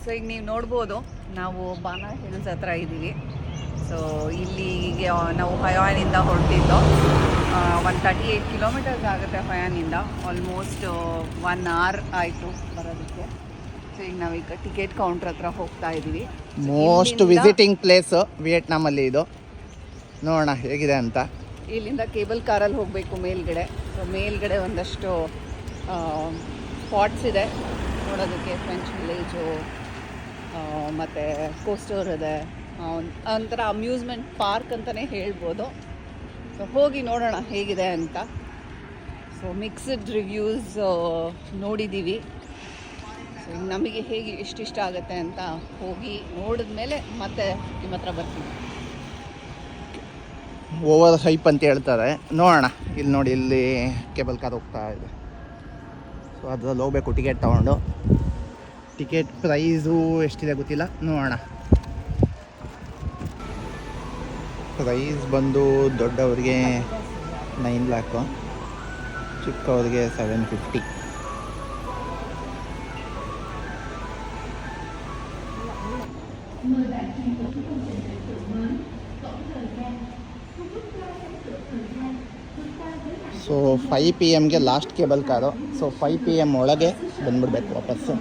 So ಈಗ ನೀವು ನೋಡ್ಬೋದು ನಾವು ಬಾನಾ ಹಿಲ್ಸ್ ಹತ್ರ ಇದ್ದೀವಿ. ಸೊ ಇಲ್ಲಿಗೆ ನಾವು ಹಯಾನಿಂದ ಹೊರಟಿದ್ದು 138 ಕಿಲೋಮೀಟರ್ಸ್ ಆಗುತ್ತೆ ಹಯಾನಿಂದ. ಆಲ್ಮೋಸ್ಟ್ 1 hour ಆಯಿತು ಬರೋದಕ್ಕೆ. ಸೊ ಈಗ ನಾವೀಗ ಟಿಕೆಟ್ ಕೌಂಟ್ರ್ ಹತ್ರ ಹೋಗ್ತಾ ಇದ್ದೀವಿ. ಮೋಸ್ಟ್ ವಿಸಿಟಿಂಗ್ ಪ್ಲೇಸು ವಿಯೆಟ್ನಾಮಲ್ಲಿ ಇದು. ನೋಡೋಣ ಹೇಗಿದೆ ಅಂತ. ಇಲ್ಲಿಂದ ಕೇಬಲ್ ಕಾರಲ್ಲಿ ಹೋಗಬೇಕು ಮೇಲ್ಗಡೆ. ಸೊ ಮೇಲ್ಗಡೆ ಒಂದಷ್ಟು ಸ್ಪಾಟ್ಸ್ ಇದೆ ನೋಡೋದಕ್ಕೆ. ಫ್ರೆಂಚ್ ವಿಲೇಜು ಮತ್ತು ಕೋಸ್ಟೋರ್ ಇದೆ, ಒಂಥರ ಅಮ್ಯೂಸ್ಮೆಂಟ್ ಪಾರ್ಕ್ ಅಂತಲೇ ಹೇಳ್ಬೋದು. ಸೊ ಹೋಗಿ ನೋಡೋಣ ಹೇಗಿದೆ ಅಂತ. ಸೊ ಮಿಕ್ಸ್ಡ್ ರಿವ್ಯೂಸ್ ನೋಡಿದ್ದೀವಿ. ಸೊ ನಮಗೆ ಹೇಗೆ ಇಷ್ಟ ಆಗುತ್ತೆ ಅಂತ ಹೋಗಿ ನೋಡಿದ್ಮೇಲೆ ಮತ್ತೆ ನಿಮ್ಮ ಹತ್ರ ಬರ್ತೀವಿ. ಓವರ್ ಹೈಪ್ ಅಂತ ಹೇಳ್ತಾರೆ, ನೋಡೋಣ. ಇಲ್ಲಿ ನೋಡಿ, ಇಲ್ಲಿ ಕೇಬಲ್ ಕಾರ್ ಹೋಗ್ತಾ ಇದೆ. ಸೊ ಅದ್ರಲ್ಲಿ ಹೋಗ್ಬೇಕು ಟಿಕೆಟ್ ತೊಗೊಂಡು. ಟಿಕೆಟ್ ಪ್ರೈಸು ಎಷ್ಟಿದೆ ಗೊತ್ತಿಲ್ಲ, ನೋಡೋಣ. ಪ್ರೈಸ್ ಬಂದು ದೊಡ್ಡವ್ರಿಗೆ 9 lakhs, ಚಿಕ್ಕವ್ರಿಗೆ 750. So 5 PM last cable car. So 5 PM ಒಳಗೆ ಬಂದ್ಬಿಡ್ಬೇಕು ವಾಪಸ್ಸು.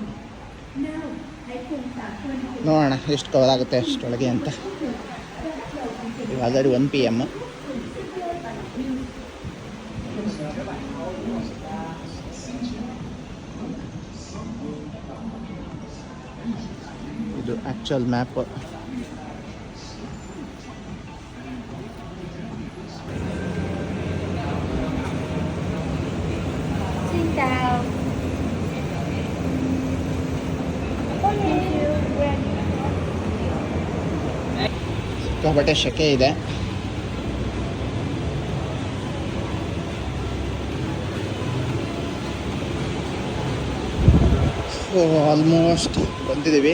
ನೋಡೋಣ ಎಷ್ಟು ಕವರ್ ಆಗುತ್ತೆ ಅಷ್ಟೊಳಗೆ ಅಂತ. ಈಗ ಆಲ್ರೆಡಿ 1 PM. ಇದು ಆ್ಯಕ್ಚುಯಲ್ ಮ್ಯಾಪ್. ಸಿಕ್ಕಾಪಟ್ಟೆ ಶೆಕೆ ಇದೆ. ಸೊ ಆಲ್ಮೋಸ್ಟ್ ಬಂದಿದ್ದೀವಿ.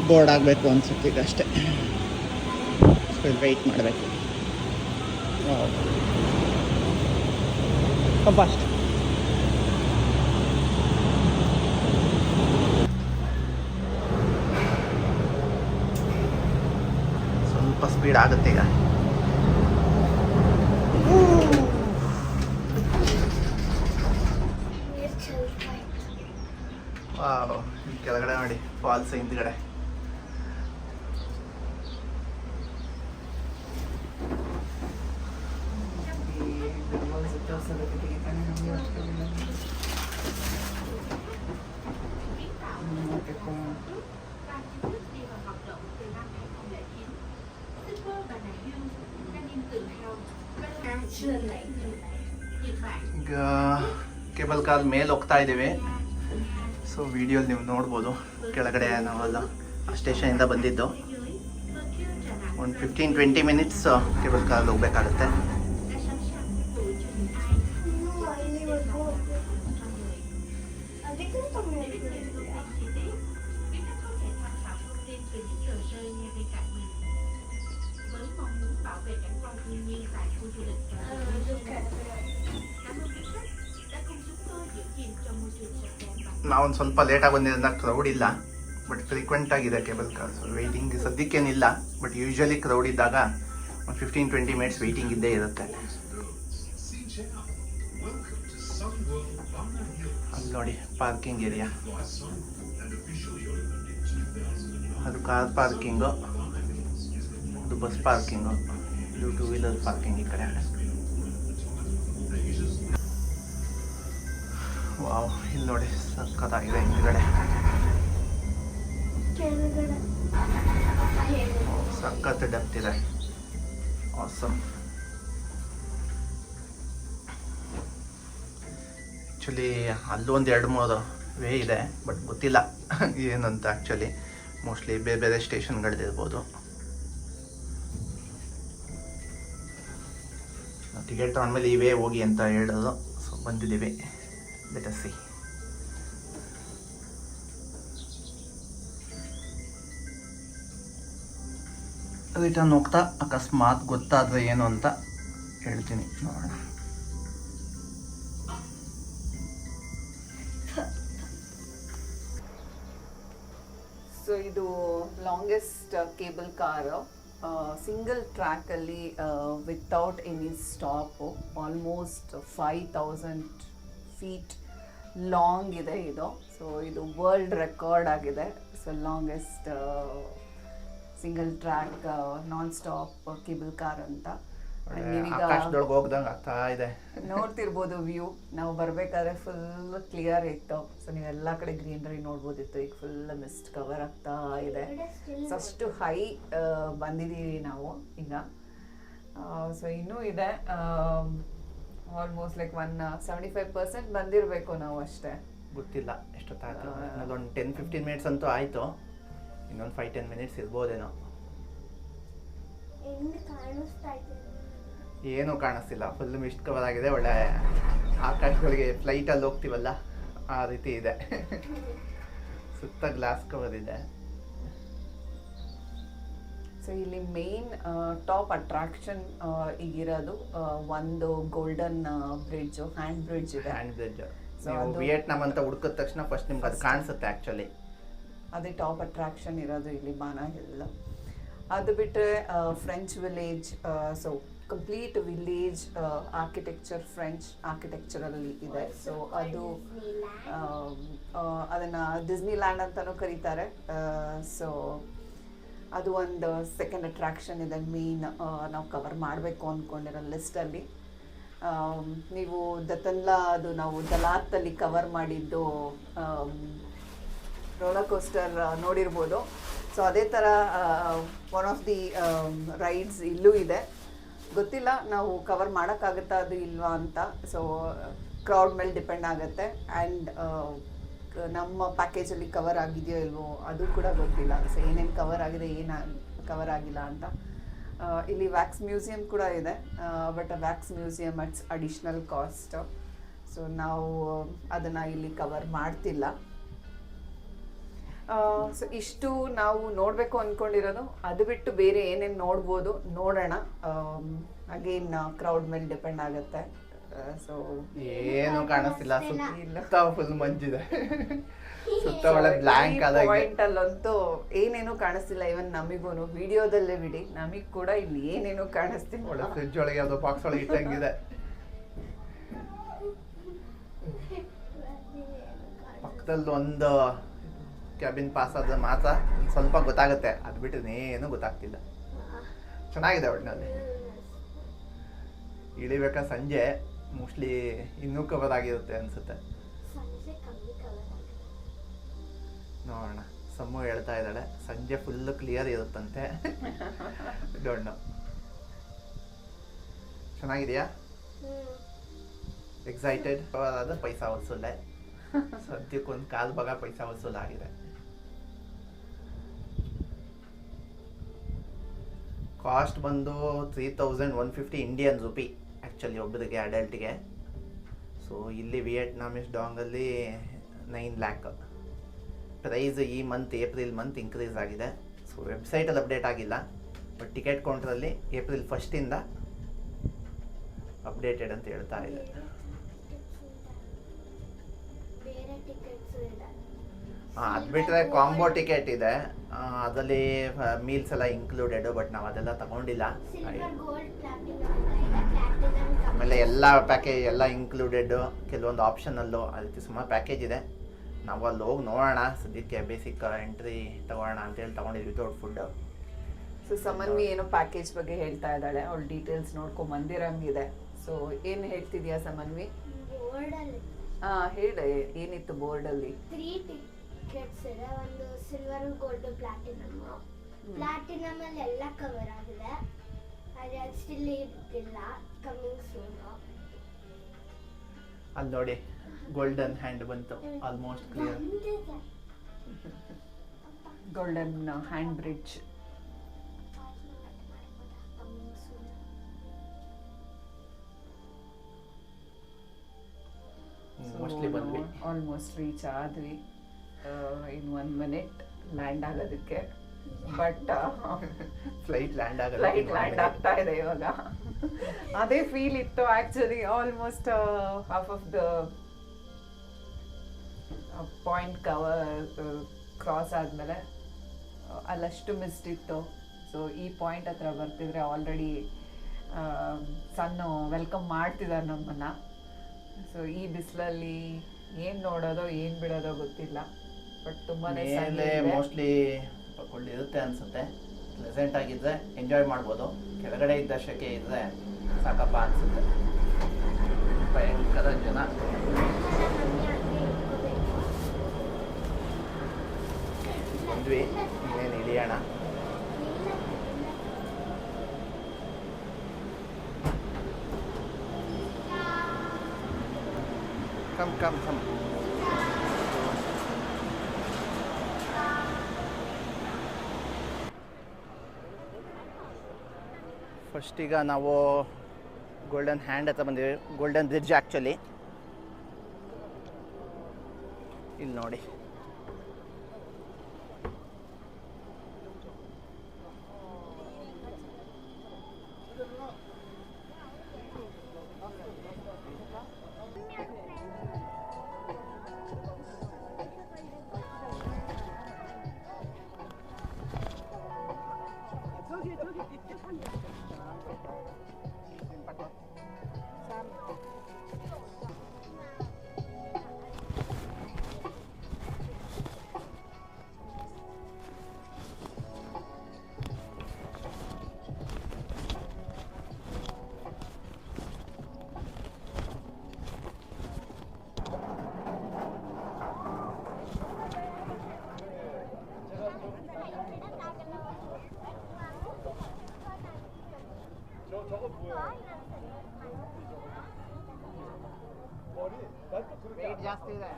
ಬೋರ್ಡ್ ಆಗಬೇಕು ಅನ್ಸುತ್ತೆ ಈಗ ಅಷ್ಟೇ. ವೆಯ್ಟ್ ಮಾಡಬೇಕು. ಫಾಸ್ಟ್. ಸ್ವಲ್ಪ ಸ್ಪೀಡ್ ಆಗುತ್ತೆ ಈಗ. ವಾವ್, ಕೆಳಗಡೆ ನೋಡಿ ಫಾಲ್ಸ್ ಹಿಂದ್ಗಡೆ. ಈಗ ಕೇಬಲ್ ಕಾರ್ ಮೇಲೆ ಹೋಗ್ತಾ ಇದ್ದೀವಿ. ಸೊ ವಿಡಿಯೋಲಿ ನೀವು ನೋಡ್ಬೋದು ಕೆಳಗಡೆ ನಾವೆಲ್ಲ ಆ ಸ್ಟೇಷನಿಂದ ಬಂದಿದ್ದು. ಒಂದು 15-20 minutes ಕೇಬಲ್ ಕಾರಲ್ಲಿ ಹೋಗ್ಬೇಕಾಗುತ್ತೆ. ನಾವೊಂದು ಸ್ವಲ್ಪ ಲೇಟಾಗಿ ಬಂದಿದ್ದರಿಂದ ಕ್ರೌಡ್ ಇಲ್ಲ, ಬಟ್ ಫ್ರೀಕ್ವೆಂಟ್ ಆಗಿದೆ ಕೇಬಲ್ ಕಾರ್. ಸೊ ವೆಯ್ಟಿಂಗ್ ಸದ್ಯಕ್ಕೇನಿಲ್ಲ, ಬಟ್ ಯೂಶ್ವಲಿ ಕ್ರೌಡ್ ಇದ್ದಾಗ ಒಂದು 15-20 minutes ವೆಯ್ಟಿಂಗ್ ಇದ್ದೇ ಇರುತ್ತೆ. ಅಲ್ಲಿ ನೋಡಿ ಪಾರ್ಕಿಂಗ್ ಏರಿಯಾ, ಅದು ಕಾರ್ ಪಾರ್ಕಿಂಗು, ಅದು ಬಸ್ ಪಾರ್ಕಿಂಗು, ಇದು 2-wheeler ಪಾರ್ಕಿಂಗ್ ಈ ಕಡೆ. ವಾವ್, ಇಲ್ಲಿ ನೋಡಿ ಸಕ್ಕತ್ತಾಗಿದೆ ಹಿಂದ್ಗಡೆ. ಸಖತ್ ಡೆಪ್ತ್ ಇದೆ. ಆಸಮ್. ಆ್ಯಕ್ಚುಲಿ ಅಲ್ಲೊಂದು 2-3 ವೇ ಇದೆ, ಬಟ್ ಗೊತ್ತಿಲ್ಲ ಏನಂತ. ಆ್ಯಕ್ಚುಲಿ ಮೋಸ್ಟ್ಲಿ ಬೇರೆ ಬೇರೆ ಸ್ಟೇಷನ್ಗಳಿರ್ಬೋದು. ಟಿಕೆಟ್ ತಗೊಂಡ್ಮೇಲೆ ಈ ವೇ ಹೋಗಿ ಅಂತ ಹೇಳೋದು. ಸೊ ಬಂದಿದ್ದೀವಿ. Let us see. ರಿಟರ್ನ್ ಹೋಗ್ತಾ ಅಕಸ್ಮಾತ್ ಗೊತ್ತಾದರೆ ಏನು ಅಂತ ಹೇಳ್ತೀನಿ, ನೋಡೋಣ. ಸೊ ಇದು ಲಾಂಗೆಸ್ಟ್ ಕೇಬಲ್ ಕಾರು, ಸಿಂಗಲ್ ಟ್ರ್ಯಾಕಲ್ಲಿ without any stop, almost 5000 feet long ಇದೆ ಇದು. ಸೊ ಇದು ವರ್ಲ್ಡ್ ರೆಕಾರ್ಡ್ ಆಗಿದೆ. So longest single track non stop cable car ಅಂತ. ಆಕಾಶದೊಳಗೆ ಹೋಗ್ದಂಗೆ ಆಗ್ತಾ ಇದೆ. ನೋಡ್ತಿರ್ಬೋದು ವ್ಯೂ. ನಾವು ಬರಬೇಕಾದ್ರೆ ಫುಲ್ ಕ್ಲಿಯರ್ ಇತ್ತು. ಸೊ ನೀವು ಎಲ್ಲ ಕಡೆ ಗ್ರೀನರಿ ನೋಡ್ಬೋದಿತ್ತು. ಈಗ ಫುಲ್ ಮಿಸ್ಟ್ ಕವರ್ ಆಗ್ತಾ ಇದೆ. ಸೊ ಅಷ್ಟು ಹೈ ಬಂದಿದ್ದೀವಿ ನಾವು ಈಗ. ಸೊ ಇನ್ನೂ ಇದೆ, ಆಲ್ಮೋಸ್ಟ್ ಲೈಕ್ 75% ಬಂದಿರಬೇಕು ನಾವು ಅಷ್ಟೇ. ಗೊತ್ತಿಲ್ಲ ಎಷ್ಟೊತ್ತಾಯ್ತು. ಒಂದು 10-15 ಮಿನಿಟ್ಸ್ ಅಂತೂ ಆಯಿತು. ಇನ್ನೊಂದು 5-10 ಮಿನಿಟ್ಸ್ ಇರ್ಬೋದೇನೋ. ಏನೂ ಕಾಣಿಸ್ತಿಲ್ಲ, ಫುಲ್ ಮಿಸ್ಟ್ ಕವರ್ ಆಗಿದೆ. ಒಳ್ಳೆ ಆಕಾಶಗಳಿಗೆ ಫ್ಲೈಟಲ್ಲಿ ಹೋಗ್ತೀವಲ್ಲ ಆ ರೀತಿ ಇದೆ. ಸುತ್ತ ಗ್ಲಾಸ್ ಕವರ್ ಇದೆ. ಸೊ ಇಲ್ಲಿ ಮೇನ್ ಟಾಪ್ ಅಟ್ರಾಕ್ಷನ್ ಈಗಿರೋದು ಒಂದು ಗೋಲ್ಡನ್ ಬ್ರಿಡ್ಜ್, ಹ್ಯಾಂಡ್ ಬ್ರಿಡ್ಜ್ ಇದೆ. ಹ್ಯಾಂಡ್ ಬ್ರಿಡ್ಜ್ ವಿಯೆಟ್ನಾಂ ಅಂತ ಹುಡುಕಿದ ತಕ್ಷಣ ಫಸ್ಟ್ ನಿಮ್ಗೆ ಅದು ಕಾಣಿಸುತ್ತೆ ಆ್ಯಕ್ಚುಲಿ. ಅದೇ ಟಾಪ್ ಅಟ್ರಾಕ್ಷನ್ ಇರೋದು ಇಲ್ಲಿ ಬಾನಾ ಹಿಲ್. ಅದು ಬಿಟ್ಟರೆ French village. So complete village architecture French ಆರ್ಕಿಟೆಕ್ಚರಲ್ಲಿ ಇದೆ. ಸೊ ಅದು ಅದನ್ನು ಡಿಸ್ನಿ ಲ್ಯಾಂಡ್ ಅಂತಲೂ ಕರೀತಾರೆ. ಸೊ ಅದು ಒಂದು ಸೆಕೆಂಡ್ ಅಟ್ರಾಕ್ಷನ್ ಇದೆ ಮೇನ್ ನಾವು ಕವರ್ ಮಾಡಬೇಕು ಅಂದ್ಕೊಂಡಿರೋ ಲಿಸ್ಟಲ್ಲಿ. ನೀವು ದತನ್ಲಾ, ಅದು ನಾವು ದಲಾತ್ತಲ್ಲಿ ಕವರ್ ಮಾಡಿದ್ದು ರೋಲರ್ ಕೋಸ್ಟರ್ ನೋಡಿರ್ಬೋದು. ಸೊ ಅದೇ ಥರ ಒನ್ ಆಫ್ ದಿ ರೈಡ್ಸ್ ಇಲ್ಲೂ ಇದೆ. ಗೊತ್ತಿಲ್ಲ ನಾವು ಕವರ್ ಮಾಡೋಕ್ಕಾಗುತ್ತಾ ಅದು ಇಲ್ವಾ ಅಂತ. ಸೊ ಕ್ರೌಡ್ ಮೇಲೆ ಡಿಪೆಂಡ್ ಆಗುತ್ತೆ. ಆ್ಯಂಡ್ ನಮ್ಮ ಪ್ಯಾಕೇಜಲ್ಲಿ ಕವರ್ ಆಗಿದೆಯೋ ಇಲ್ವೋ ಅದು ಕೂಡ ಗೊತ್ತಿಲ್ಲ. ಸೊ ಏನೇನು ಕವರ್ ಆಗಿದೆ, ಏನು ಕವರ್ ಆಗಿಲ್ಲ ಅಂತ. ಇಲ್ಲಿ ವ್ಯಾಕ್ಸ್ ಮ್ಯೂಸಿಯಂ ಕೂಡ ಇದೆ, but wax museum ಅಟ್ಸ್ additional cost. So ನಾವು ಅದನ್ನು ಇಲ್ಲಿ ಕವರ್ ಮಾಡ್ತಿಲ್ಲ. ಸೊ ಇಷ್ಟು ನಾವು ನೋಡಬೇಕು ಅಂದ್ಕೊಂಡಿರೋದು. ಅದು ಬಿಟ್ಟು ಬೇರೆ ಏನೇನು ನೋಡ್ಬೋದು ನೋಡೋಣ. ಅಗೇನ್ ಕ್ರೌಡ್ ಮೇಲೆ ಡಿಪೆಂಡ್ ಆಗುತ್ತೆ. ಸೊ ಏನು ಕಾಣಿಸ್ತಿಲ್ಲ, ಸುತ್ತ ಫುಲ್ ಮಂಜಿದೆ. ಸುತ್ತ ಒಳ್ಳೆ ಬ್ಲ್ಯಾಂಕ್ ಪಾಯಿಂಟ್ ಅಲ್ಲಂತೂ ಏನೇನು ಕಾಣಿಸ್ತಿಲ್ಲ. ಇವನ್ ನಮಿಗೂನು ವಿಡಿಯೋದಲ್ಲೇ ಬಿಡಿ, ನಮಗ್ ಕೂಡ ಇಲ್ಲಿ ಏನೇನು ಕಾಣಿಸ್ತಿಲ್ಲ. ಒಳ್ಳೆ ಫ್ರಿಡ್ಜ್ ಒಳಗೆ ಯಾವುದೋ ಬಾಕ್ಸ್ ಒಳಗೆ ಇಟ್ಟಂಗಿದೆ. ಪಕ್ಕದಲ್ಲಿ ಒಂದು ಕ್ಯಾಬಿನ್ ಪಾಸ್ ಆದ್ರೆ ಮಾತ್ರ ಸ್ವಲ್ಪ ಗೊತ್ತಾಗುತ್ತೆ. ಅದು ಬಿಟ್ಟರೆ ಏನು ಗೊತ್ತಾಗ್ತಿಲ್ಲ. ಚೆನ್ನಾಗಿದೆ ಒಟ್ಟಿನಲ್ಲಿ. ಇಳಿಬೇಕಾ ಸಂಜೆ ಮೋಸ್ಟ್ಲಿ ಇನ್ನೂ ಕವರ್ ಆಗಿರುತ್ತೆ ಅನ್ಸುತ್ತೆ. ನೋಡೋಣ. ಸಮ್ಮು ಹೇಳ್ತಾ ಇದ್ದಾಳೆ ಸಂಜೆ ಫುಲ್ ಕ್ಲಿಯರ್ ಇರುತ್ತಂತೆ. Don't know. ಚೆನ್ನಾಗಿದೆಯಾ? ಎಕ್ಸೈಟೆಡ್? ಅದು ಪೈಸಾ ವಸೂಲೆ. ಸದ್ಯಕ್ಕೊಂದು ಕಾಲ್ ಭಾಗ ಪೈಸಾ ವಸೂಲಾಗಿದೆ. ಕಾಸ್ಟ್ ಬಂದು 3150 ಇಂಡಿಯನ್ ರುಪಿ ಆ್ಯಕ್ಚುಲಿ ಒಬ್ಬರಿಗೆ ಅಡಲ್ಟಿಗೆ. ಸೊ ಇಲ್ಲಿ ವಿಯೆಟ್ನಾಮಿಸ್ ಡಾಂಗಲ್ಲಿ 9 lakh. ಪ್ರೈಸ್ ಈ ಮಂತ್ ಏಪ್ರಿಲ್ ಮಂತ್ ಇನ್ಕ್ರೀಸ್ ಆಗಿದೆ. ಸೊ ವೆಬ್ಸೈಟಲ್ಲಿ ಅಪ್ಡೇಟ್ ಆಗಿಲ್ಲ, ಬಟ್ ಟಿಕೆಟ್ ಕೌಂಟ್ರಲ್ಲಿ ಏಪ್ರಿಲ್ 1st ಅಪ್ಡೇಟೆಡ್ ಅಂತ ಹೇಳ್ತಾ ಇದೆ. ಅದು ಬಿಟ್ಟರೆ ಕಾಂಬೋ ಟಿಕೆಟ್ ಇದೆ, ಅದರಲ್ಲಿ ಮೀಲ್ಸ್ ಎಲ್ಲ ಇನ್ಕ್ಲೂಡೆಡ್. ಬಟ್ ನಾವು ಅದೆಲ್ಲ ತಗೊಂಡಿಲ್ಲ. ಆಮೇಲೆ ಎಲ್ಲ ಪ್ಯಾಕೇಜ್ ಎಲ್ಲ ಇನ್ಕ್ಲೂಡೆಡ್, ಕೆಲವೊಂದು ಆಪ್ಷನಲ್ಲು, ಆ ರೀತಿ ಸುಮಾರು ಪ್ಯಾಕೇಜ್ ಇದೆ. ನಾವು ಅಲ್ಲಿ ಹೋಗಿ ನೋಡೋಣ. ಸದ್ಯಕ್ಕೆ ಬೇಸಿಕ್ ಎಂಟ್ರಿ ತಗೋಣ ಅಂತೇಳಿ ತಗೊಂಡಿದ್ವಿ ವಿತೌಟ್ ಫುಡ್. ಸೊ ಸಮನ್ವಿ ಏನೋ ಪ್ಯಾಕೇಜ್ ಬಗ್ಗೆ ಹೇಳ್ತಾ ಇದ್ದಾಳೆ. ಅವಳು ಡೀಟೇಲ್ಸ್ ನೋಡ್ಕೊಂಡು ಬಂದಿರಂಗಿದೆ. ಸೊ ಏನು ಹೇಳ್ತಿದ್ಯಾ ಸಮನ್ವಿ? ಹೇಳ, ಏನಿತ್ತು ಬೋರ್ಡಲ್ಲಿ? 3 ಟಿಕೆಟ್ಸ್ ಇದೆ. ಒಂದು ಸಿಲ್ವರ್, ಗೋಲ್ಡ್, ಪ್ಲಾಟಿನಮ್. ಪ್ಲಾಟಿನಮ್ ಅಲ್ಲಿ ಎಲ್ಲ ಕವರ್ ಆಗಿದೆ. ಅದು ಸ್ಟಿಲ್ ಇರ್ತಿಲ್ಲ, ಕಮಿಂಗ್ ಸೂನ್. ಅಲ್ಲಿ ನೋಡಿ ಗೋಲ್ಡನ್ ಹ್ಯಾಂಡ್ ಬಂತು, almost clear. Golden Hand bridge. Mostly ಬಂದ್ವಿ, ಆಲ್ಮೋಸ್ಟ್ ರೀಚ್ ಆದ್ವಿ. ಇನ್ 1 minute ಲ್ಯಾಂಡ್ ಆಗೋದಕ್ಕೆ. ಬಟ್ ಫ್ಲೈಟ್ ಲ್ಯಾಂಡ್ ಆಗ್ತಾ ಇದೆ ಇವಾಗ. ಅದೇ ಫೀಲ್ ಇತ್ತು actually. Almost half of the point cross ಆದ್ಮೇಲೆ ಅಲ್ಲಷ್ಟು ಮಿಸ್ಟ್ ಇತ್ತು. ಸೊ ಈ ಪಾಯಿಂಟ್ ಹತ್ರ ಬರ್ತಿದ್ರೆ ಆಲ್ರೆಡಿ ಸನ್ನು ವೆಲ್ಕಮ್ ಮಾಡ್ತಿದ್ದಾರೆ ನಮ್ಮನ್ನು. ಸೊ ಈ ಬಿಸಿಲಲ್ಲಿ ಏನು ನೋಡೋದೋ ಏನು ಬಿಡೋದೋ ಗೊತ್ತಿಲ್ಲ. ಬಟ್ ತುಂಬಾ ಮೇಲೆ ಮೋಸ್ಟ್ಲಿ ಕೋಲ್ಡ್ ಇರುತ್ತೆ ಅನಿಸುತ್ತೆ. ಪ್ಲೆಸೆಂಟ್ ಆಗಿದ್ದರೆ ಎಂಜಾಯ್ ಮಾಡ್ಬೋದು. ಕೆಳಗಡೆ ಇದ್ದ ಶೆಕೆ ಇದ್ದರೆ ಸಾಕಪ್ಪ ಅನಿಸುತ್ತೆ. ಭಯಂಕರ ಜನ. ಬಂದ್ವಿ, ಇನ್ನೇನು ಇಳಿಯೋಣ. ಕಮ್ ಫಸ್ಟ್ ಈಗ ನಾವು ಗೋಲ್ಡನ್ ಹ್ಯಾಂಡ್ ಹತ್ರ ಬಂದಿವಿ. ಗೋಲ್ಡನ್ ಬ್ರಿಡ್ಜ್ ಆ್ಯಕ್ಚುಲಿ ಇಲ್ಲಿ ನೋಡಿ. ವೇಟ್ ಜಾಸ್ತಿ ಇದೆ.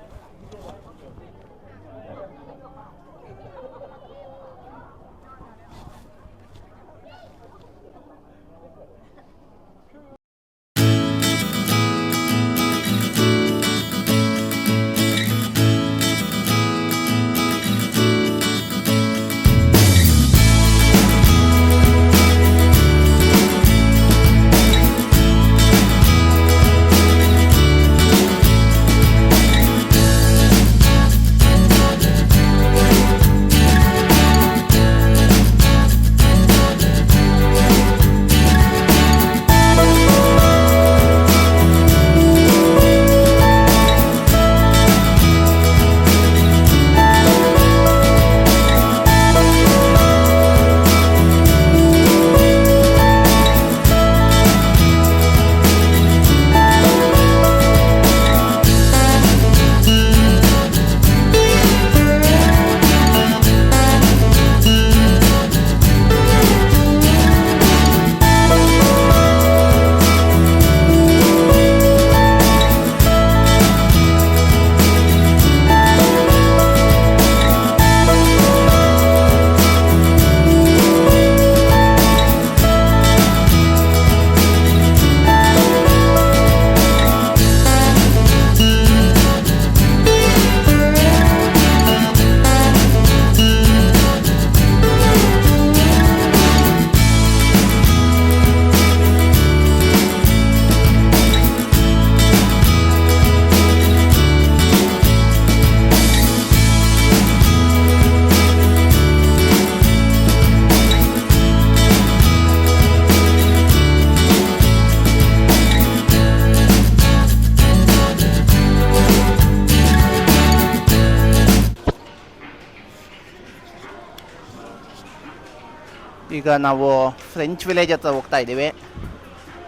ಈಗ ನಾವು ಫ್ರೆಂಚ್ ವಿಲೇಜ್ ಹತ್ರ ಹೋಗ್ತಾ ಇದ್ದೀವಿ.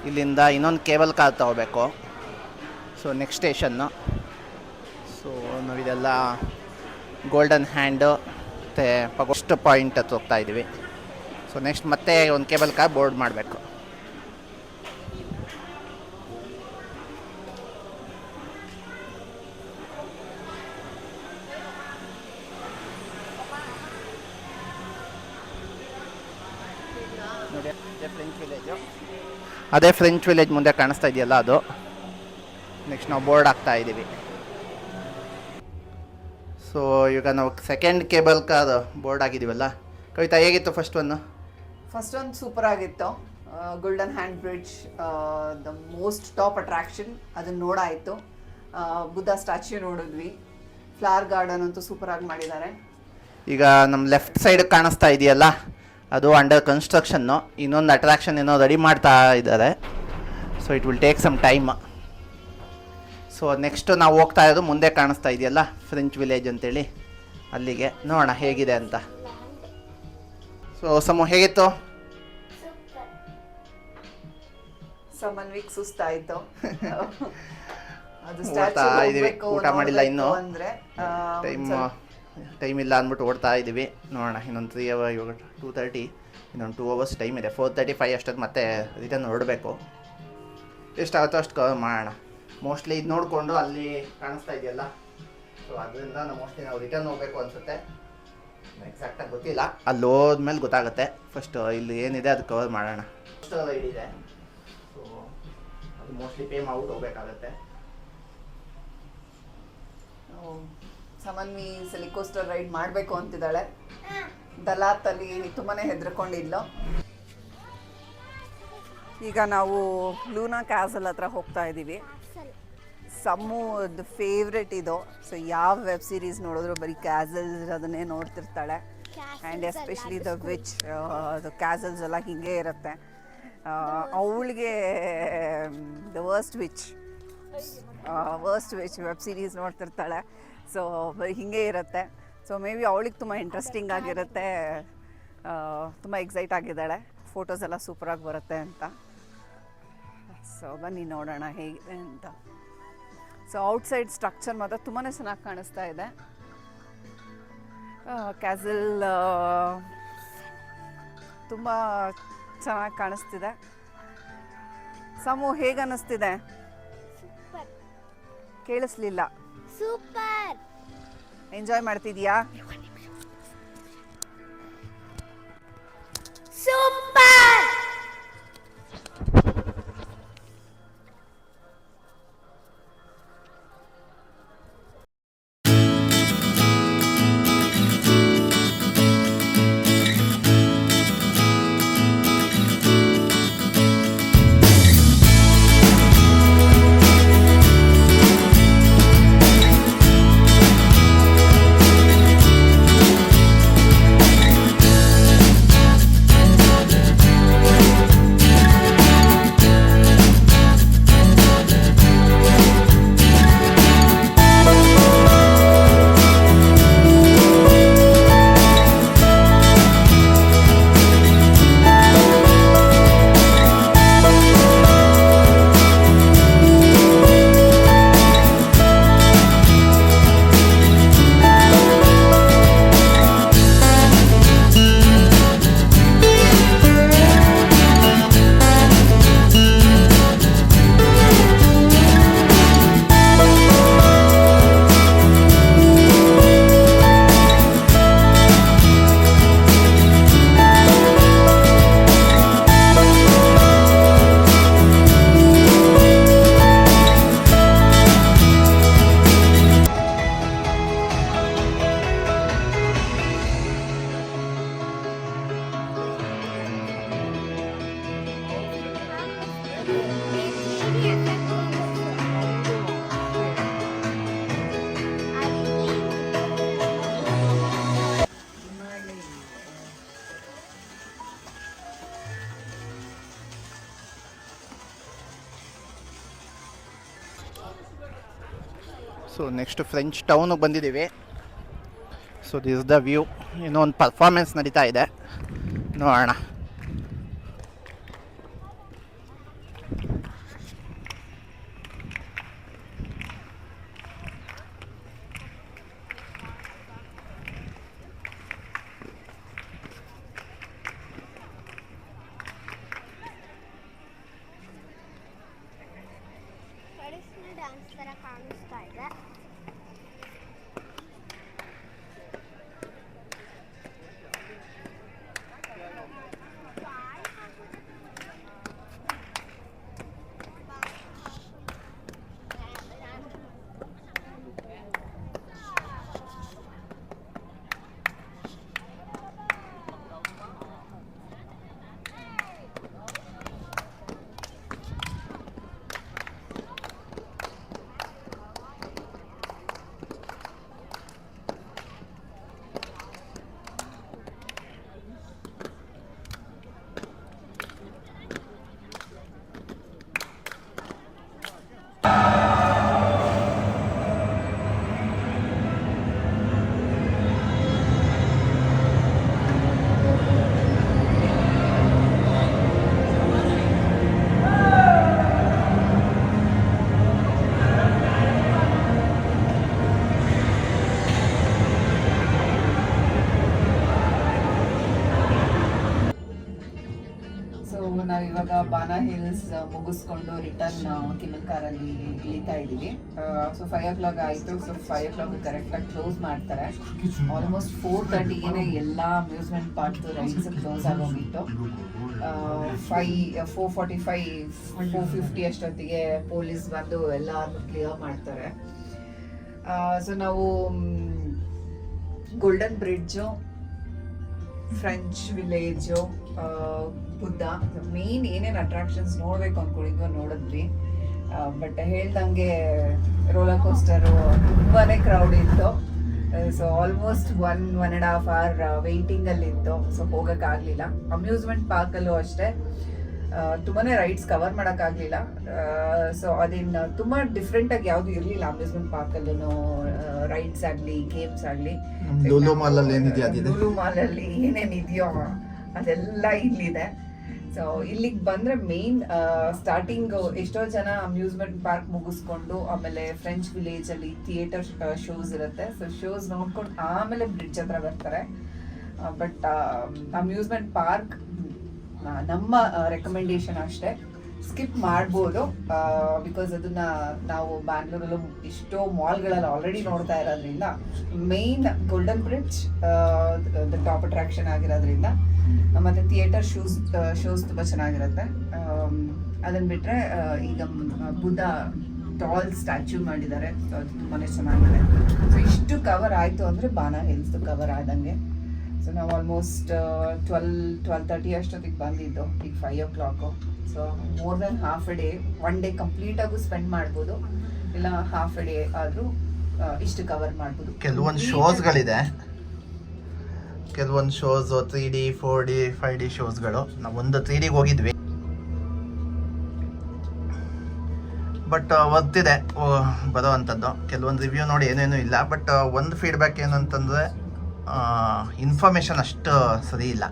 ಇಲ್ಲಿಂದ ಇನ್ನೊಂದು ಕೇಬಲ್ ಕಾರ್ ತಗೋಬೇಕು. So next station. ಸೊ ನಾವಿದೆಲ್ಲ ಗೋಲ್ಡನ್ ಹ್ಯಾಂಡು ಮತ್ತು ಫಸ್ಟ್ ಪಾಯಿಂಟ್ ಹತ್ರ ಹೋಗ್ತಾ ಇದ್ದೀವಿ. ಸೊ ನೆಕ್ಸ್ಟ್ ಮತ್ತೆ ಒಂದು ಕೇಬಲ್ ಕಾರ್ ಬೋರ್ಡ್ ಮಾಡಬೇಕು. ನೋಡಿ ಫ್ರೆಂಚ್ ವಿಲೇಜು, ಅದೇ ಫ್ರೆಂಚ್ ವಿಲೇಜ್ ಮುಂದೆ ಕಾಣಿಸ್ತಾ ಇದೆಯಲ್ಲ ಅದು. ನೆಕ್ಸ್ಟ್ ನಾವು ಬೋರ್ಡ್ ಹಾಕ್ತಾ ಇದ್ದೀವಿ. ಸೊ ಈಗ ನಾವು ಸೆಕೆಂಡ್ ಕೇಬಲ್ ಕಾರ್ ಬೋರ್ಡ್ ಆಗಿದ್ದೀವಲ್ಲ. ಕವಿತಾ, ಹೇಗಿತ್ತು ಫಸ್ಟ್ ಒಂದು ಸೂಪರ್ ಆಗಿತ್ತು. Golden Hand Bridge the most top attraction, ಅದನ್ನು ನೋಡಾಯಿತು. ಬುದ್ಧ ಸ್ಟ್ಯಾಚ್ಯೂ ನೋಡಿದ್ವಿ. ಫ್ಲವರ್ ಗಾರ್ಡನ್ ಅಂತೂ ಸೂಪರಾಗಿ ಮಾಡಿದ್ದಾರೆ. ಈಗ ನಮ್ಮ ಲೆಫ್ಟ್ ಸೈಡ್ ಕಾಣಿಸ್ತಾ ಇದೆಯಲ್ಲ, ಅದು ಅಂಡರ್ ಕನ್ಸ್ಟ್ರಕ್ಷನ್ನು. ಇನ್ನೊಂದು ಅಟ್ರಾಕ್ಷನ್ ಏನೋ ರೆಡಿ ಮಾಡ್ತಾ ಇದ್ದಾರೆ. So it will take some time. So next ನಾವು ಹೋಗ್ತಾ ಇರೋದು ಮುಂದೆ ಕಾಣಿಸ್ತಾ ಇದೆಯಲ್ಲ ಫ್ರೆಂಚ್ ವಿಲೇಜ್ ಅಂತೇಳಿ, ಅಲ್ಲಿಗೆ ನೋಡೋಣ ಹೇಗಿದೆ ಅಂತ. ಸೊ ಸಮು ಹೇಗಿತ್ತು? ಸಮನ್ವಿಕ್ ಸುಸ್ತಾಯಿತು. ಅದು ಓಡ್ತಾ ಇದ್ದೀವಿ, ಊಟ ಮಾಡಿಲ್ಲ ಇನ್ನೂ. ಅಂದರೆ ಟೈಮ್ ಇಲ್ಲ ಅಂದ್ಬಿಟ್ಟು ಓಡ್ತಾ ಇದ್ದೀವಿ. ನೋಡೋಣ ಇನ್ನೊಂದು 3 hours, ಇವಾಗ 2:30, ಇನ್ನೊಂದು 2 hours ಟೈಮ್ ಇದೆ. 4:35 ಅಷ್ಟೊತ್ತು ಮತ್ತೆ ರಿಟರ್ನ್ ಹೊರಡಬೇಕು. ಎಷ್ಟಾಗುತ್ತೋ ಅಷ್ಟು ಕವರ್ ಮಾಡೋಣ. ಮೋಸ್ಟ್ಲಿ ಇದು ನೋಡಿಕೊಂಡು ಅಲ್ಲಿ ಕಾಣಿಸ್ತಾ ಇದೆಯಲ್ಲ, ಸೊ ಅದರಿಂದ ನಾವು ರಿಟರ್ನ್ ಹೋಗಬೇಕು ಅನಿಸುತ್ತೆ. ಎಕ್ಸಾಕ್ಟಾಗಿ ಗೊತ್ತಿಲ್ಲ, ಅಲ್ಲಿ ಹೋದ್ಮೇಲೆ ಗೊತ್ತಾಗುತ್ತೆ. ಫಸ್ಟ್ ಇಲ್ಲಿ ಏನಿದೆ ಅದು ಕವರ್ ಮಾಡೋಣ. ಫಸ್ಟ್ ರೈಡ್ ಇದೆ, ಸೊ ಅದು ಮೋಸ್ಟ್ಲಿ ಪೇ ಮಾಡ್ಬಿಟ್ಟು ಹೋಗ್ಬೇಕಾಗತ್ತೆ. ಸಮನ್ವಿ ಸೆಲಿಕೋಸ್ಟರ್ ರೈಡ್ ಮಾಡಬೇಕು ಅಂತಿದ್ದಾಳೆ. ದಲಾತಲ್ಲಿ ತುಂಬಾ ಹೆದರ್ಕೊಂಡಿದ್ಲು. ಈಗ ನಾವು ಲೂನಾ ಕ್ಯಾಸಲ್ ಹತ್ರ ಹೋಗ್ತಾ ಇದ್ದೀವಿ. ಸಮ್ಮುದು ಫೇವ್ರೆಟ್ ಇದು. ಸೊ ಯಾವ ವೆಬ್ ಸೀರೀಸ್ ನೋಡಿದ್ರು ಬರೀ ಕ್ಯಾಸಲ್ಸ್ ಅದನ್ನೇ ನೋಡ್ತಿರ್ತಾಳೆ. And especially the witch, castles ಎಲ್ಲ ಹೀಗೆ ಇರುತ್ತೆ. ಅವಳಿಗೆ the worst witch web series ನೋಡ್ತಿರ್ತಾಳೆ. ಸೊ ಬರೀ ಹೀಗೆ ಇರುತ್ತೆ. ಸೊ ಮೇ ಬಿ ಅವಳಿಗೆ ತುಂಬ ಇಂಟ್ರೆಸ್ಟಿಂಗ್ ಆಗಿರುತ್ತೆ. ತುಂಬ ಎಕ್ಸೈಟ್ ಆಗಿದ್ದಾಳೆ, ಫೋಟೋಸ್ ಎಲ್ಲ ಸೂಪರಾಗಿ ಬರುತ್ತೆ ಅಂತ. ಸೊ ಬನ್ನಿ ನೋಡೋಣ ಹೇಗಿದೆ ಅಂತ. ಸೊ ಔಟ್ಸೈಡ್ ಸ್ಟ್ರಕ್ಚರ್ ಮಾತ್ರ ತುಂಬಾ ಚೆನ್ನಾಗಿ ಕಾಣಿಸ್ತಾ ಇದೆ. ಕ್ಯಾಸಲ್ ತುಂಬ ಚೆನ್ನಾಗಿ ಕಾಣಿಸ್ತಿದೆ. ಸಮು ಹೇಗೆ ಅನ್ನಿಸ್ತಿದೆ? ಕೇಳಿಸ್ಲಿಲ್ಲ. ಸೂಪರ್. ಎಂಜಾಯ್ ಮಾಡ್ತಿದ್ಯಾ? ಸೂಪರ್. ಸೊ ನೆಕ್ಸ್ಟ್ ಫ್ರೆಂಚ್ ಟೌನಿಗೆ ಬಂದಿದ್ದೀವಿ. So this the view. ಇನ್ನೂ ಒಂದು ಪರ್ಫಾರ್ಮೆನ್ಸ್ ನಡೀತಾ ಇದೆ, ನೋಡೋಣ. ಟ್ರೆಡಿಷನಲ್ ಡ್ಯಾನ್ಸ್ ಥರ ಕಾಣಿಸ್ತಾ ಇದೆ. ಇವಾಗ ಬಾನಾ ಹಿಲ್ಸ್ ಮುಗಿಸ್ಕೊಂಡು ರಿಟರ್ನ್ ಕಿಮಲ್ ಕಾರಲ್ಲಿ ಇಳಿತಾ ಇದ್ದೀವಿ. ಸೊ 5 o'clock ಆಯಿತು. ಸೊ 5 o'clock ಕರೆಕ್ಟಾಗಿ ಕ್ಲೋಸ್ ಮಾಡ್ತಾರೆ. ಆಲ್ಮೋಸ್ಟ್ 4:30ಗೆ ಎಲ್ಲ ಅಮ್ಯೂಸ್ಮೆಂಟ್ ಪಾರ್ಕ್ ರೈಡ್ಸ್ ಕ್ಲೋಸ್ ಆಗೋಗಿತ್ತು. 4:45 4:50 ಅಷ್ಟೊತ್ತಿಗೆ ಪೊಲೀಸ್ ಬಂದು ಎಲ್ಲ ಕ್ಲಿಯರ್ ಮಾಡ್ತಾರೆ. ಸೊ ನಾವು golden bridge, French village, Buddha, main ಏನೇನು ಅಟ್ರಾಕ್ಷನ್ಸ್ ನೋಡ್ಬೇಕು ಅಂದ್ಕೊಂಡಿದ್ವೋ ನೋಡಿದ್ವಿ. ಬಟ್ ಹೇಳ್ದಂಗೆ ರೋಲರ್ ಕೋಸ್ಟರು ತುಂಬಾನೇ ಕ್ರೌಡ್ ಇತ್ತು. ಸೊ ಆಲ್ಮೋಸ್ಟ್ 1.5 hour ವೆಯ್ಟಿಂಗಲ್ಲಿತ್ತು. ಸೊ ಹೋಗೋಕ್ಕಾಗಲಿಲ್ಲ. ಅಮ್ಯೂಸ್ಮೆಂಟ್ ಪಾರ್ಕಲ್ಲೂ ಅಷ್ಟೇ ತುಂಬಾನೇ ರೈಡ್ಸ್ ಕವರ್ ಮಾಡೋಕ್ಕಾಗಲಿಲ್ಲ. ಸೊ ಅದಿನ್ನು ತುಂಬ ಡಿಫ್ರೆಂಟಾಗಿ ಯಾವುದು ಇರಲಿಲ್ಲ ಅಮ್ಯೂಸ್ಮೆಂಟ್ ಪಾರ್ಕಲ್ಲೂ. ರೈಡ್ಸ್ ಆಗಲಿ, ಗೇಮ್ಸ್ ಆಗಲಿ, ಲೂಲು ಮಾಲಲ್ಲಿ ಏನಿದೆ ಲೂಲು ಮಾಲಲ್ಲಿ ಏನೇನಿದೆಯೋ ಅದೆಲ್ಲ ಇಲ್ಲಿದೆ. ಸೊ ಇಲ್ಲಿಗೆ ಬಂದರೆ ಮೇನ್ ಸ್ಟಾರ್ಟಿಂಗ್ ಎಷ್ಟೋ ಜನ ಅಮ್ಯೂಸ್ಮೆಂಟ್ ಪಾರ್ಕ್ ಮುಗಿಸ್ಕೊಂಡು ಆಮೇಲೆ ಫ್ರೆಂಚ್ ವಿಲೇಜಲ್ಲಿ ಥಿಯೇಟರ್ ಶೋಸ್ ಇರುತ್ತೆ. ಸೊ ಶೋಸ್ ನೋಡ್ಕೊಂಡು ಆಮೇಲೆ ಬ್ರಿಡ್ಜ್ ಹತ್ರ ಬರ್ತಾರೆ. ಬಟ್ ಅಮ್ಯೂಸ್ಮೆಂಟ್ ಪಾರ್ಕ್ ನಮ್ಮ ರೆಕಮೆಂಡೇಶನ್ ಅಷ್ಟೇ, ಸ್ಕಿಪ್ ಮಾಡ್ಬೋದು. ಬಿಕಾಸ್ ಅದನ್ನ ನಾವು ಬ್ಯಾಂಗ್ಳೂರಲ್ಲೂ ಎಷ್ಟೋ ಮಾಲ್ಗಳಲ್ಲಿ ಆಲ್ರೆಡಿ ನೋಡ್ತಾ ಇರೋದ್ರಿಂದ, main golden bridge the top attraction ಆಗಿರೋದ್ರಿಂದ, ಮತ್ತು ಥಿಯೇಟರ್ ಶೋಸ್ ತುಂಬ ಚೆನ್ನಾಗಿರುತ್ತೆ. ಅದನ್ನು ಬಿಟ್ಟರೆ ಈಗ ಬುದ್ಧ ಟಾಲ್ ಸ್ಟ್ಯಾಚ್ಯೂ ಮಾಡಿದ್ದಾರೆ, ಅದು ತುಂಬಾ ಚೆನ್ನಾಗಿದೆ. ಸೊ ಇಷ್ಟು ಕವರ್ ಆಯಿತು ಅಂದರೆ ಬಾನಾ ಹಿಲ್ಸ್ದು ಕವರ್ ಆದಂಗೆ. ಸೊ ನಾವು ಆಲ್ಮೋಸ್ಟ್ 12:30 ಅಷ್ಟೊತ್ತಿಗೆ ಬಂದಿದ್ದು. ಈಗ 5 o'clock. So more then half a day, 1 day ಕಂಪ್ಲೀಟಾಗೂ ಸ್ಪೆಂಡ್ ಮಾಡ್ಬೋದು, ಇಲ್ಲ ಹಾಫ್ ಎ ಡೇ ಆದರೂ ಇಷ್ಟು ಕವರ್ ಮಾಡ್ಬೋದು. ಕೆಲವೊಂದು ಶೋಸ್ಗಳಿದೆ, ಕೆಲವೊಂದು ಶೋಸ್ 3D 4D 5D ಶೋಸ್ಗಳು. ನಾವು ಒಂದು 3Dಗೆ ಹೋಗಿದ್ವಿ, ಬಟ್ ವರ್ತಿದೆ ಬರೋ ಅಂಥದ್ದು. ಕೆಲವೊಂದು ರಿವ್ಯೂ ನೋಡಿ ಏನೇನು ಇಲ್ಲ. ಬಟ್ ಒಂದು ಫೀಡ್ಬ್ಯಾಕ್ ಏನಂತಂದರೆ ಇನ್ಫಾರ್ಮೇಷನ್ ಅಷ್ಟು ಸರಿ ಇಲ್ಲ.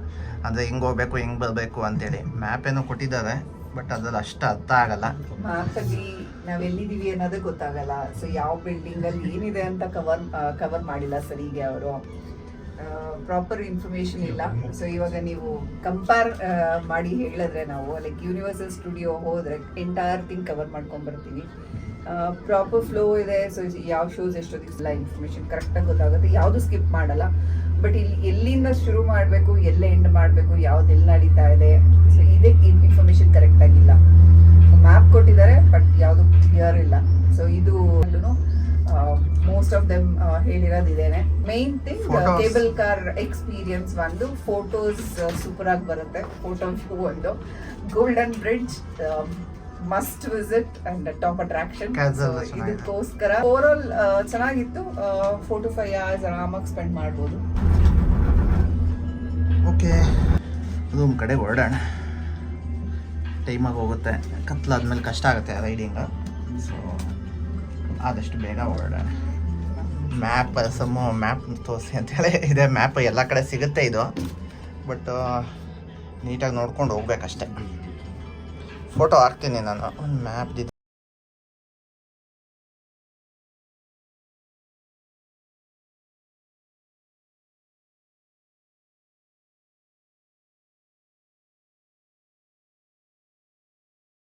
ಅಂದರೆ ಹಿಂಗೆ ಹೋಗ್ಬೇಕು, ಹಿಂಗೆ ಬರಬೇಕು ಅಂತೇಳಿ ಮ್ಯಾಪ್ ಏನೋ ಕೊಟ್ಟಿದ್ದಾರೆ, ಬಟ್ ಅದ್ರಲ್ಲಿ ಅಷ್ಟು ಅರ್ಥ ಆಗಲ್ಲ. ಮ್ಯಾಪಲ್ಲಿ ನಾವು ಎಲ್ಲಿದ್ದೀವಿ ಅನ್ನೋದೇ ಗೊತ್ತಾಗಲ್ಲ. ಸೊ ಯಾವ ಬಿಲ್ಡಿಂಗಲ್ಲಿ ಏನಿದೆ ಅಂತ ಕವರ್ ಮಾಡಿಲ್ಲ ಸರಿಗೆ ಅವರು. ಪ್ರಾಪರ್ ಇನ್ಫಾರ್ಮೇಷನ್ ಇಲ್ಲ. ಸೊ ಇವಾಗ ನೀವು ಕಂಪೇರ್ ಮಾಡಿ ಹೇಳಿದ್ರೆ, ನಾವು ಲೈಕ್ ಯೂನಿವರ್ಸಲ್ ಸ್ಟುಡಿಯೋ ಹೋದರೆ ಎಂಟೈರ್ ಥಿಂಗ್ ಕವರ್ ಮಾಡ್ಕೊಂಡ್ಬರ್ತೀವಿ. ಪ್ರಾಪರ್ ಫ್ಲೋ ಇದೆ. ಸೊ ಯಾವ ಶೋಸ್ ಎಷ್ಟೊತ್ತಿಗೆಲ್ಲ ಇನ್ಫಾರ್ಮೇಷನ್ ಕರೆಕ್ಟಾಗಿ ಗೊತ್ತಾಗುತ್ತೆ, ಯಾವುದು ಸ್ಕಿಪ್ ಮಾಡಲ್ಲ. ಬಟ್ ಇಲ್ಲಿ ಎಲ್ಲಿಂದ ಶುರು ಮಾಡಬೇಕು, ಎಲ್ಲ ಎಂಡ್ ಮಾಡಬೇಕು, ಯಾವ್ದೆಲ್ಲ ನಡೀತಾ ಇದೆ, ಸೊ ಇದೇ ಇನ್ಫಾರ್ಮೇಷನ್ ಕರೆಕ್ಟಾಗಿಲ್ಲ. ಮ್ಯಾಪ್ ಕೊಟ್ಟಿದ್ದಾರೆ, ಬಟ್ ಯಾವುದು ಕ್ಲಿಯರ್ ಇಲ್ಲ. ಸೊ ಇದು ಮೋಸ್ಟ್ ಆಫ್ ದೆಮ್ ಹೇಳಿರೋದು ಇದೇನೆ. Main thing cable car experience ಒಂದು, ಫೋಟೋಸ್ ಸೂಪರ್ ಆಗಿ ಬರುತ್ತೆ. ಫೋಟೋ ವ್ಯೂ ಒಂದು, golden bridge must visit and top attraction. ಇದಕ್ಕೋಸ್ಕರ ಓವರ್ ಆಲ್ ಚೆನ್ನಾಗಿತ್ತು. 4 to 5 hours ಆರಾಮಾಗಿ ಸ್ಪೆಂಡ್ ಮಾಡ್ಬೋದು. ಓಕೆ, ರೂಮ್ ಕಡೆ ಹೊರಡೋಣ. ಟೈಮಾಗಿ ಹೋಗುತ್ತೆ, ಕತ್ಲಾದ್ಮೇಲೆ ಕಷ್ಟ ಆಗುತ್ತೆ ರೈಡಿಂಗ್. ಸೊ ಆದಷ್ಟು ಬೇಗ ಹೊರಡೋಣ. ಮ್ಯಾಪ್ ತೋರಿಸಿ ಅಂತೇಳಿ ಇದೆ. ಮ್ಯಾಪ್ ಎಲ್ಲ ಕಡೆ ಸಿಗುತ್ತೆ ಇದು, ಬಟ್ ನೀಟಾಗಿ ನೋಡ್ಕೊಂಡು ಹೋಗ್ಬೇಕಷ್ಟೆ. ಫೋಟೋ ಹಾಕ್ತೀನಿ ನಾನು ಒಂದು ಮ್ಯಾಪ್ದಿದ್ದು.